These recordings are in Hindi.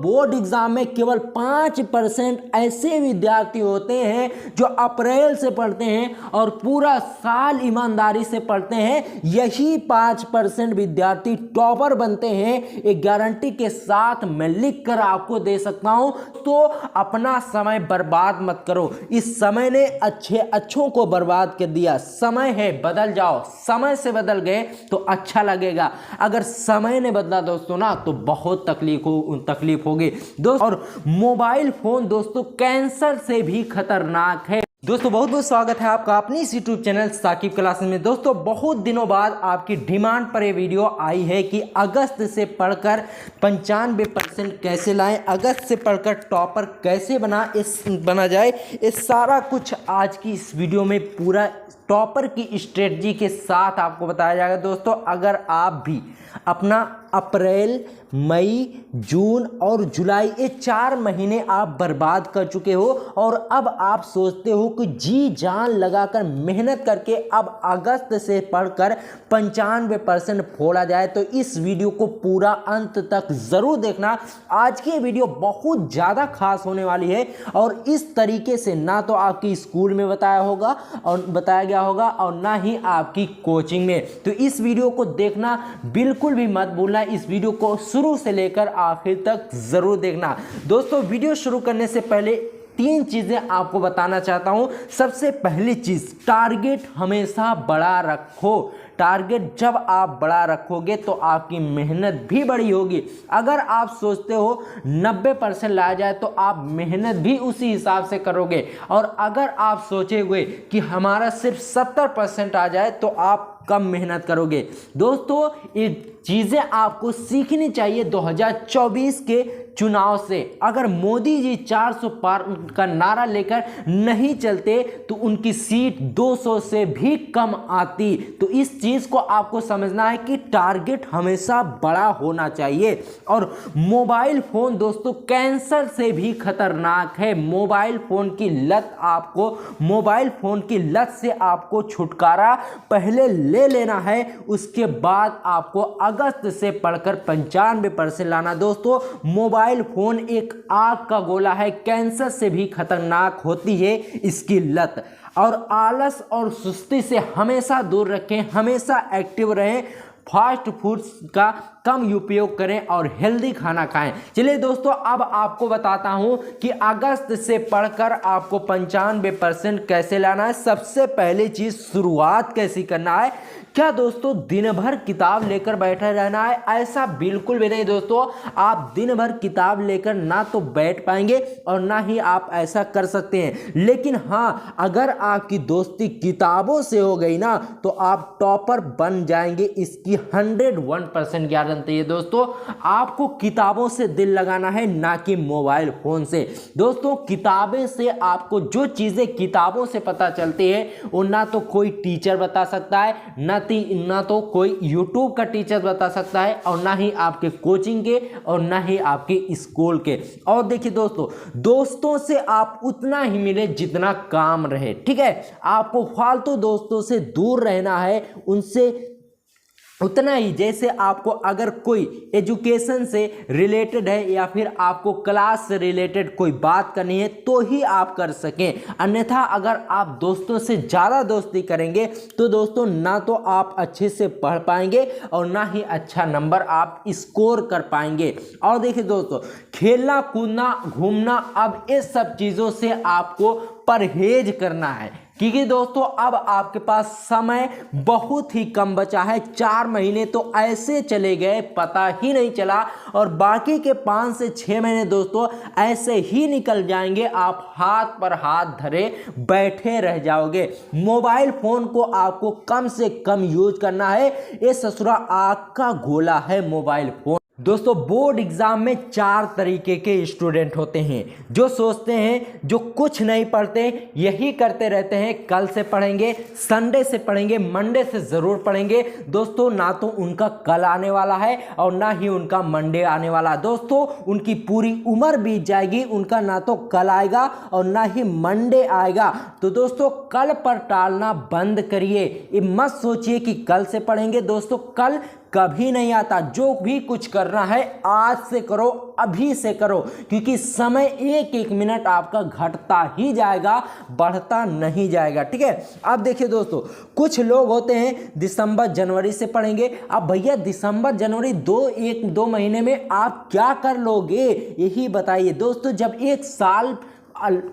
बोर्ड एग्जाम में केवल 5% ऐसे विद्यार्थी होते हैं जो अप्रैल से पढ़ते हैं और पूरा साल ईमानदारी से पढ़ते हैं। यही 5% विद्यार्थी टॉपर बनते हैं। एक गारंटी के साथ मैं लिख कर आपको दे सकता हूं। तो अपना समय बर्बाद मत करो। इस समय ने अच्छों को बर्बाद कर दिया। समय है, बदल जाओ। समय से बदल गए तो अच्छा लगेगा। अगर समय ने बदला दोस्तों ना तो बहुत तकलीफ होगी दोस्तों। और मोबाइल फोन दोस्तों कैंसर से भी खतरनाक है। दोस्तों बहुत बहुत स्वागत है आपका अपनी इस यूट्यूब चैनल साकिब क्लासेस में। दोस्तों बहुत दिनों बाद आपकी डिमांड पर ये वीडियो आई है कि अगस्त से पढ़कर 95% कैसे लाएं, अगस्त से पढ़कर टॉपर कैसे बना जाए। ये सारा कुछ आज की इस वीडियो में पूरा टॉपर की स्ट्रेटजी के साथ आपको बताया जाएगा। दोस्तों अगर आप भी अपना अप्रैल, मई, जून और जुलाई ये 4 महीने आप बर्बाद कर चुके हो और अब आप सोचते हो कि जी जान लगाकर मेहनत करके अब अगस्त से पढ़कर 95% फोड़ा जाए, तो इस वीडियो को पूरा अंत तक ज़रूर देखना। आज की वीडियो बहुत ज़्यादा खास होने वाली है और इस तरीके से ना तो आपकी स्कूल में बताया गया होगा और ना ही आपकी कोचिंग में। तो इस वीडियो को देखना बिल्कुल भी मत भूलना। इस वीडियो को शुरू से लेकर आखिर तक जरूर देखना। दोस्तों वीडियो शुरू करने से पहले 3 चीजें आपको बताना चाहता हूं। सबसे पहली चीज, टारगेट हमेशा बड़ा रखो। टारगेट जब आप बड़ा रखोगे तो आपकी मेहनत भी बड़ी होगी। अगर आप सोचते हो 90% लाया जाए तो आप मेहनत भी उसी हिसाब से करोगे, और अगर आप सोचोगे कि हमारा सिर्फ 70% आ जाए तो आप कम मेहनत करोगे। दोस्तों ये चीज़ें आपको सीखनी चाहिए 2024 के चुनाव से। अगर मोदी जी 400 पार का नारा लेकर नहीं चलते तो उनकी सीट 200 से भी कम आती। तो इस चीज़ को आपको समझना है कि टारगेट हमेशा बड़ा होना चाहिए। और मोबाइल फ़ोन दोस्तों कैंसर से भी खतरनाक है। मोबाइल फ़ोन की लत से आपको छुटकारा पहले ले लेना है, उसके बाद आपको अगस्त से पढ़कर 95% लाना। दोस्तों मोबाइल फोन एक आग का गोला है, कैंसर से भी खतरनाक होती है इसकी लत। और आलस और सुस्ती से हमेशा दूर रखें, हमेशा एक्टिव रहें, फास्ट फूड्स का कम उपयोग करें और हेल्दी खाना खाएं। चलिए दोस्तों अब आपको बताता हूं कि अगस्त से पढ़कर आपको 95% कैसे लाना है। सबसे पहली चीज, शुरुआत कैसी करना है। क्या दोस्तों दिन भर किताब लेकर बैठे रहना है? ऐसा बिल्कुल भी नहीं दोस्तों। आप दिन भर किताब लेकर ना तो बैठ पाएंगे और ना ही आप ऐसा कर सकते हैं। लेकिन हाँ, अगर आपकी दोस्ती किताबों से हो गई ना तो आप टॉपर बन जाएंगे, इसकी 101% गारंटी है। दोस्तों आपको किताबों से दिल लगाना है, ना कि मोबाइल फोन से। दोस्तों किताबें से आपको जो चीजें किताबों से पता चलती है वो ना तो कोई टीचर बता सकता है, ना तो कोई यूट्यूब का टीचर बता सकता है, और ना ही आपके कोचिंग के और ना ही आपके स्कूल के। और देखिए दोस्तों से आप उतना ही मिले जितना काम रहे, ठीक है। आपको फालतू दोस्तों से दूर रहना है, उनसे उतना ही जैसे आपको अगर कोई एजुकेशन से रिलेटेड है या फिर आपको क्लास से रिलेटेड कोई बात करनी है तो ही आप कर सकें। अन्यथा अगर आप दोस्तों से ज़्यादा दोस्ती करेंगे तो दोस्तों ना तो आप अच्छे से पढ़ पाएंगे और ना ही अच्छा नंबर आप स्कोर कर पाएंगे। और देखिए दोस्तों, खेलना कूदना घूमना, अब इस सब चीज़ों से आपको परहेज करना है, क्योंकि दोस्तों अब आपके पास समय बहुत ही कम बचा है। 4 महीने तो ऐसे चले गए पता ही नहीं चला, और बाकी के 5 से 6 महीने दोस्तों ऐसे ही निकल जाएंगे। आप हाथ पर हाथ धरे बैठे रह जाओगे। मोबाइल फोन को आपको कम से कम यूज करना है। ये ससुरा आग का गोला है मोबाइल फोन। दोस्तों बोर्ड एग्जाम में 4 तरीके के स्टूडेंट होते हैं। जो सोचते हैं, जो कुछ नहीं पढ़ते, यही करते रहते हैं, कल से पढ़ेंगे, संडे से पढ़ेंगे, मंडे से ज़रूर पढ़ेंगे। दोस्तों ना तो उनका कल आने वाला है और ना ही उनका मंडे आने वाला। दोस्तों उनकी पूरी उम्र बीत जाएगी, उनका ना तो कल आएगा और ना ही मंडे आएगा। तो दोस्तों कल पर टालना बंद करिए। ये मत सोचिए कि कल से पढ़ेंगे। दोस्तों कल कभी नहीं आता। जो भी कुछ करना है आज से करो, अभी से करो, क्योंकि समय एक एक मिनट आपका घटता ही जाएगा, बढ़ता नहीं जाएगा। ठीक है, अब देखिए दोस्तों, कुछ लोग होते हैं दिसंबर जनवरी से पढ़ेंगे। अब भैया दिसंबर जनवरी दो महीने में आप क्या कर लोगे, यही बताइए दोस्तों। जब एक साल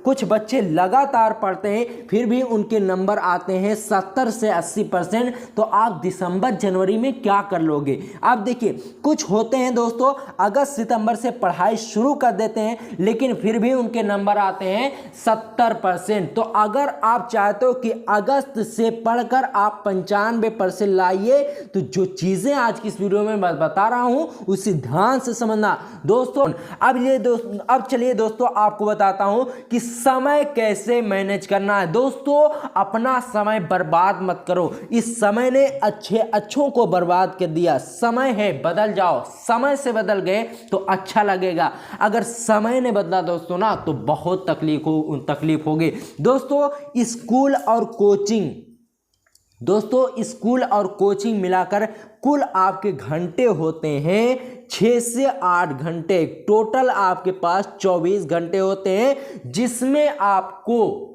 कुछ बच्चे लगातार पढ़ते हैं फिर भी उनके नंबर आते हैं 70 से 80%, तो आप दिसंबर जनवरी में क्या कर लोगे। आप देखिए, कुछ होते हैं दोस्तों अगस्त सितंबर से पढ़ाई शुरू कर देते हैं लेकिन फिर भी उनके नंबर आते हैं 70%। तो अगर आप चाहते हो कि अगस्त से पढ़कर आप 95% लाइए, तो जो चीज़ें आज की इस वीडियो में मैं बता रहा हूं उसे ध्यान से समझना दोस्तों। अब चलिए दोस्तों आपको बताता हूं कि समय कैसे मैनेज करना है। दोस्तों अपना समय बर्बाद मत करो। इस समय ने अच्छों को बर्बाद कर दिया। समय है, बदल जाओ। समय से बदल गए तो अच्छा लगेगा। अगर समय ने बदला दोस्तों ना, तो बहुत तकलीफ होगी दोस्तों। स्कूल और कोचिंग मिलाकर कुल आपके घंटे होते हैं 6 से 8 घंटे। टोटल आपके पास 24 घंटे होते हैं, जिसमें आपको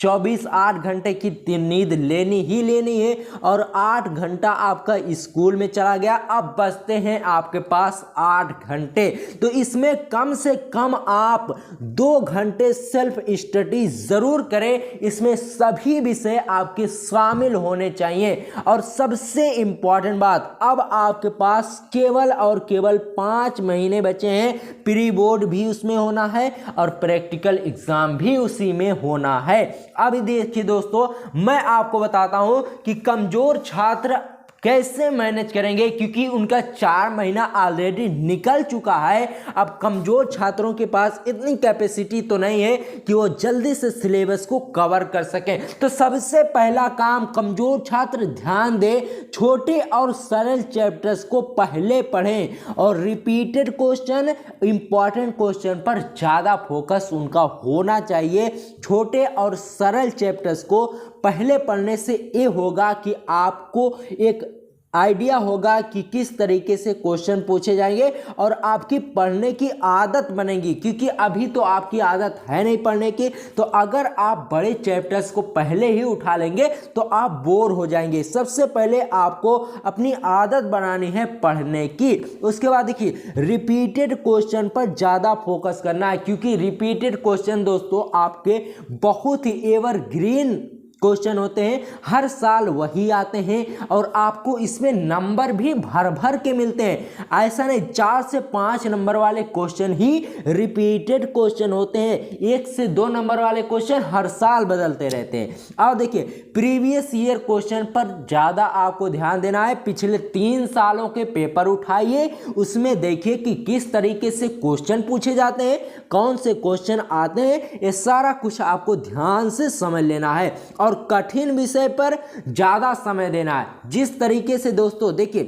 8 घंटे की नींद लेनी ही लेनी है और 8 घंटा आपका स्कूल में चला गया। अब बचते हैं आपके पास 8 घंटे। तो इसमें कम से कम आप 2 घंटे सेल्फ स्टडी जरूर करें। इसमें सभी विषय आपके शामिल होने चाहिए। और सबसे इंपॉर्टेंट बात, अब आपके पास केवल 5 महीने बचे हैं। प्री बोर्ड भी उसमें होना है और प्रैक्टिकल एग्जाम भी उसी में होना है। अभी देखिए दोस्तों, मैं आपको बताता हूं कि कमजोर छात्र कैसे मैनेज करेंगे, क्योंकि उनका 4 महीना ऑलरेडी निकल चुका है। अब कमजोर छात्रों के पास इतनी कैपेसिटी तो नहीं है कि वो जल्दी से सिलेबस को कवर कर सकें। तो सबसे पहला काम, कमजोर छात्र ध्यान दें, छोटे और सरल चैप्टर्स को पहले पढ़ें और रिपीटेड क्वेश्चन, इंपॉर्टेंट क्वेश्चन पर ज़्यादा फोकस उनका होना चाहिए। छोटे और सरल चैप्टर्स को पहले पढ़ने से ये होगा कि आपको एक आइडिया होगा कि किस तरीके से क्वेश्चन पूछे जाएंगे और आपकी पढ़ने की आदत बनेगी, क्योंकि अभी तो आपकी आदत है नहीं पढ़ने की। तो अगर आप बड़े चैप्टर्स को पहले ही उठा लेंगे तो आप बोर हो जाएंगे। सबसे पहले आपको अपनी आदत बनानी है पढ़ने की। उसके बाद देखिए, रिपीटेड क्वेश्चन पर ज़्यादा फोकस करना है, क्योंकि रिपीटेड क्वेश्चन दोस्तों आपके बहुत ही एवरग्रीन क्वेश्चन होते हैं। हर साल वही आते हैं और आपको इसमें नंबर भी भर भर के मिलते हैं। ऐसा नहीं, 4 से 5 नंबर वाले क्वेश्चन ही रिपीटेड क्वेश्चन होते हैं। 1 से 2 नंबर वाले क्वेश्चन हर साल बदलते रहते हैं। अब देखिए, प्रीवियस ईयर क्वेश्चन पर ज़्यादा आपको ध्यान देना है। पिछले 3 सालों के पेपर उठाइए, उसमें देखिए कि किस तरीके से क्वेश्चन पूछे जाते हैं, कौन से क्वेश्चन आते हैं। ये सारा कुछ आपको ध्यान से समझ लेना है और कठिन विषय पर ज्यादा समय देना है। जिस तरीके से दोस्तों देखिए,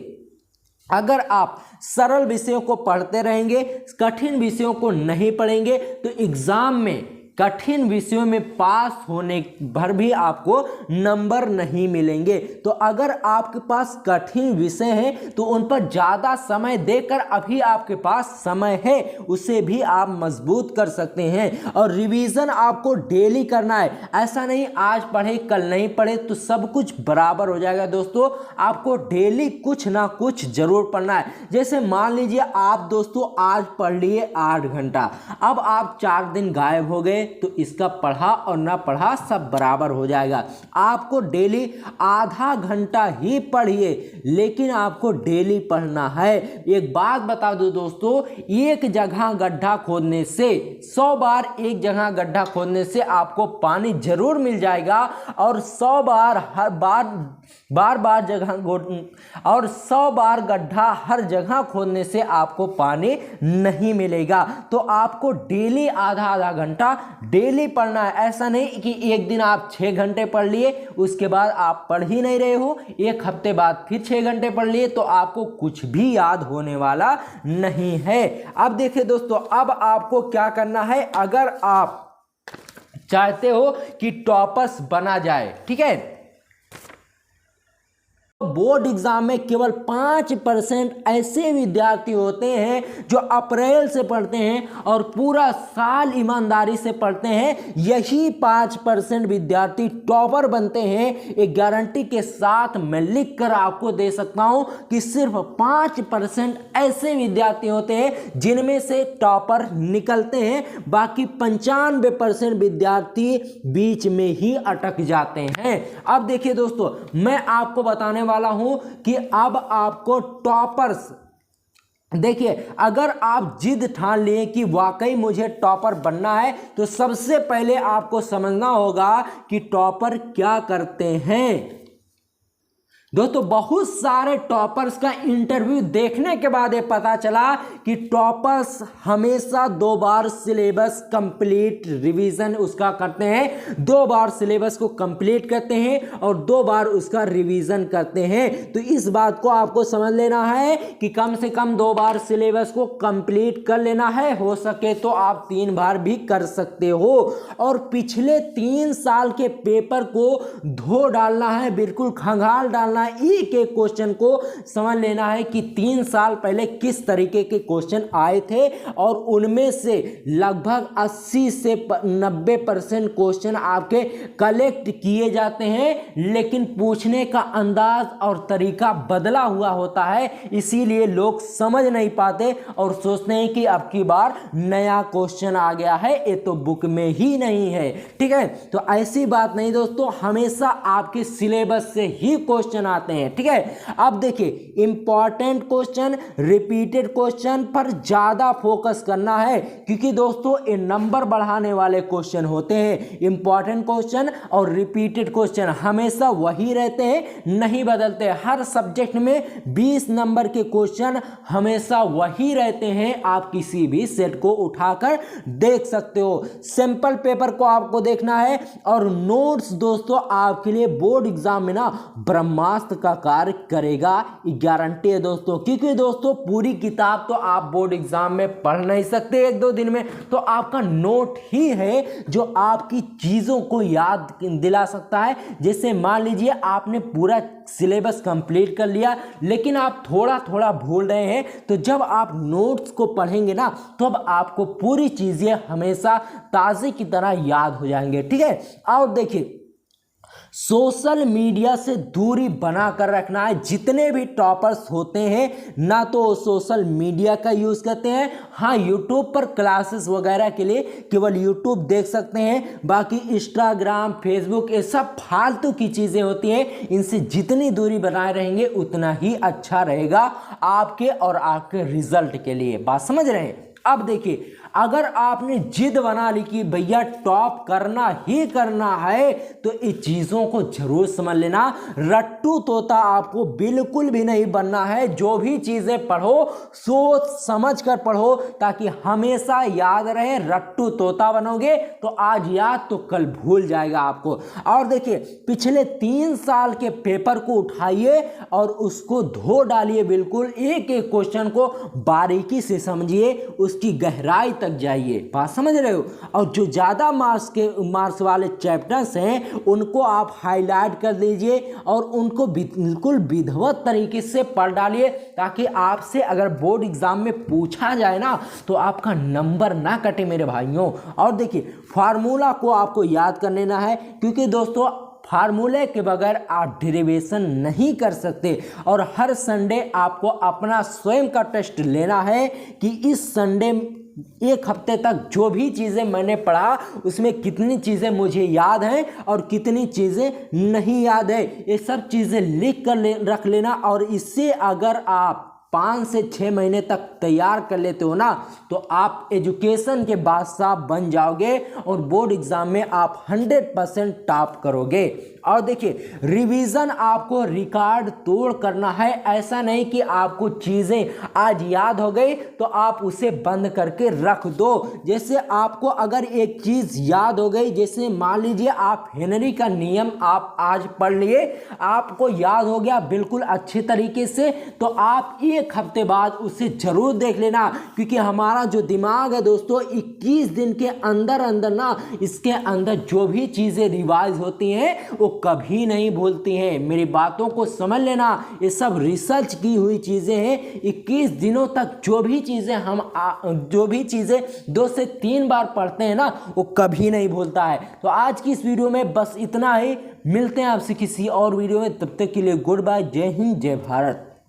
अगर आप सरल विषयों को पढ़ते रहेंगे, कठिन विषयों को नहीं पढ़ेंगे, तो एग्जाम में कठिन विषयों में पास होने भर भी आपको नंबर नहीं मिलेंगे। तो अगर आपके पास कठिन विषय हैं तो उन पर ज़्यादा समय देकर, अभी आपके पास समय है, उसे भी आप मजबूत कर सकते हैं। और रिवीजन आपको डेली करना है। ऐसा नहीं आज पढ़े कल नहीं पढ़े तो सब कुछ बराबर हो जाएगा दोस्तों। आपको डेली कुछ ना कुछ जरूर पढ़ना है। जैसे मान लीजिए आप दोस्तों आज पढ़ लिए 8 घंटा, अब आप 4 दिन गायब हो गए, तो इसका पढ़ा और ना पढ़ा सब बराबर हो जाएगा। आपको डेली आधा घंटा ही पढ़िए, लेकिन आपको डेली पढ़ना है। एक बात बता दो दोस्तों, एक जगह गड्ढा खोदने से 100 बार एक जगह गड्ढा खोदने से आपको पानी जरूर मिल जाएगा, और 100 बार और 100 बार गड्ढा हर जगह खोदने से आपको पानी नहीं मिलेगा। तो आपको डेली आधा घंटा डेली पढ़ना है। ऐसा नहीं कि एक दिन आप 6 घंटे पढ़ लिए, उसके बाद आप पढ़ ही नहीं रहे हो, एक हफ्ते बाद फिर 6 घंटे पढ़ लिए, तो आपको कुछ भी याद होने वाला नहीं है। अब देखिए दोस्तों, अब आपको क्या करना है। अगर आप चाहते हो कि टॉपर्स बना जाए, ठीक है, बोर्ड एग्जाम में केवल 5% ऐसे विद्यार्थी होते हैं जो अप्रैल से पढ़ते हैं और पूरा साल ईमानदारी से पढ़ते हैं। यही 5% विद्यार्थी टॉपर बनते हैं। एक गारंटी के साथ मैं लिख कर आपको दे सकता हूं कि सिर्फ 5% ऐसे विद्यार्थी होते हैं जिनमें से टॉपर निकलते हैं। बाकी 95% विद्यार्थी बीच में ही अटक जाते हैं। अब देखिए दोस्तों, मैं आपको बताने वाला हूं कि अब आपको टॉपर्स, देखिए अगर आप जिद ठान लिए कि वाकई मुझे टॉपर बनना है तो सबसे पहले आपको समझना होगा कि टॉपर क्या करते हैं। दोस्तों बहुत सारे टॉपर्स का इंटरव्यू देखने के बाद ये पता चला कि टॉपर्स हमेशा 2 बार सिलेबस कंप्लीट रिवीजन उसका करते हैं, 2 बार सिलेबस को कंप्लीट करते हैं और 2 बार उसका रिवीजन करते हैं। तो इस बात को आपको समझ लेना है कि कम से कम 2 बार सिलेबस को कंप्लीट कर लेना है, हो सके तो आप 3 बार भी कर सकते हो। और पिछले 3 साल के पेपर को धो डालना है, बिल्कुल खंगाल डालना है। एक एक क्वेश्चन को समझ लेना है कि 3 साल पहले किस तरीके के क्वेश्चन आए थे और उनमें से लगभग 80 से 90% क्वेश्चन आपके कलेक्ट किए जाते हैं, लेकिन पूछने का अंदाज और तरीका बदला हुआ होता है। इसीलिए लोग समझ नहीं पाते और सोचते हैं कि अब की बार नया क्वेश्चन आ गया है, ये तो बुक में ही नहीं है। ठीक है, तो ऐसी बात नहीं दोस्तों, हमेशा आपके सिलेबस से ही क्वेश्चन आते हैं। ठीक है, अब देखिए इंपॉर्टेंट क्वेश्चन, रिपीटेड क्वेश्चन पर ज्यादा फोकस करना है, क्योंकि दोस्तों ये नंबर बढ़ाने वाले क्वेश्चन होते हैं। इंपॉर्टेंट क्वेश्चन और रिपीटेड क्वेश्चन हमेशा वही रहते हैं, नहीं बदलते। हर सब्जेक्ट में 20 नंबर के क्वेश्चन हमेशा वही रहते हैं। आप किसी भी सेट को उठाकर देख सकते हो। सैंपल पेपर को आपको देखना है और नोट्स दोस्तों आपके लिए बोर्ड एग्जाम में ना ब्रह्मास्त्र का कार्य करेगा, गारंटी है दोस्तों। क्योंकि दोस्तों पूरी किताब तो आप बोर्ड एग्जाम में पढ़ नहीं सकते 1-2 दिन में, तो आपका नोट ही है जो आपकी चीजों को याद दिला सकता है। जैसे मान लीजिए आपने पूरा सिलेबस कंप्लीट कर लिया लेकिन आप थोड़ा थोड़ा भूल रहे हैं, तो जब आप नोट्स को पढ़ेंगे ना तो अब आपको पूरी चीजें हमेशा ताजे की तरह याद हो जाएंगे। ठीक है, और देखिए सोशल मीडिया से दूरी बना कर रखना है। जितने भी टॉपर्स होते हैं ना तो सोशल मीडिया का यूज करते हैं, हाँ यूट्यूब पर क्लासेस वगैरह के लिए केवल यूट्यूब देख सकते हैं, बाकी इंस्टाग्राम फेसबुक ये सब फालतू की चीजें होती हैं। इनसे जितनी दूरी बनाए रहेंगे उतना ही अच्छा रहेगा आपके और आपके रिजल्ट के लिए। बात समझ रहे हैं। अब देखिए अगर आपने जिद बना ली कि भैया टॉप करना ही करना है तो इन चीजों को जरूर समझ लेना। रट्टू तोता आपको बिल्कुल भी नहीं बनना है। जो भी चीजें पढ़ो सोच समझ कर पढ़ो ताकि हमेशा याद रहे। रट्टू तोता बनोगे तो आज याद तो कल भूल जाएगा आपको। और देखिए पिछले 3 साल के पेपर को उठाइए और उसको धो डालिए, बिल्कुल एक एक क्वेश्चन को बारीकी से समझिए, उसकी गहराई तक जाइए। बात समझ रहे हो। और जो ज्यादा मार्क्स वाले चैप्टर्स हैं उनको आप हाईलाइट कर दीजिए और उनको बिल्कुल विधिवत तरीके से पढ़ डालिए ताकि आपसे अगर बोर्ड एग्जाम में पूछा जाए ना तो आपका नंबर ना कटे मेरे भाइयों। और देखिए फार्मूला को आपको याद कर लेना है, क्योंकि दोस्तों फार्मूले के बगैर आप डेरिवेशन नहीं कर सकते। और हर संडे आपको अपना स्वयं का टेस्ट लेना है कि इस संडे 1 हफ्ते तक जो भी चीज़ें मैंने पढ़ा उसमें कितनी चीज़ें मुझे याद हैं और कितनी चीज़ें नहीं याद है। ये सब चीज़ें लिख कर रख लेना। और इससे अगर आप 5 से 6 महीने तक तैयार कर लेते हो ना तो आप एजुकेशन के बादशाह बन जाओगे और बोर्ड एग्जाम में आप 100% टॉप करोगे। और देखिए रिवीजन आपको रिकॉर्ड तोड़ करना है। ऐसा नहीं कि आपको चीज़ें आज याद हो गई तो आप उसे बंद करके रख दो। जैसे आपको अगर एक चीज़ याद हो गई, जैसे मान लीजिए आप हेनरी का नियम आप आज पढ़ लिए, आपको याद हो गया बिल्कुल अच्छे तरीके से, तो आप एक हफ्ते बाद उसे ज़रूर देख लेना, क्योंकि हमारा जो दिमाग है दोस्तों 21 दिन के अंदर अंदर ना इसके अंदर जो भी चीज़ें रिवाइज होती हैं वो कभी नहीं भूलती हैं। मेरी बातों को समझ लेना, ये सब रिसर्च की हुई चीज़ें हैं। 21 दिनों तक जो भी चीज़ें 2 से 3 बार पढ़ते हैं ना वो कभी नहीं भूलता है। तो आज की इस वीडियो में बस इतना ही, मिलते हैं आपसे किसी और वीडियो में, तब तक के लिए गुड बाय, जय हिंद, जय भारत।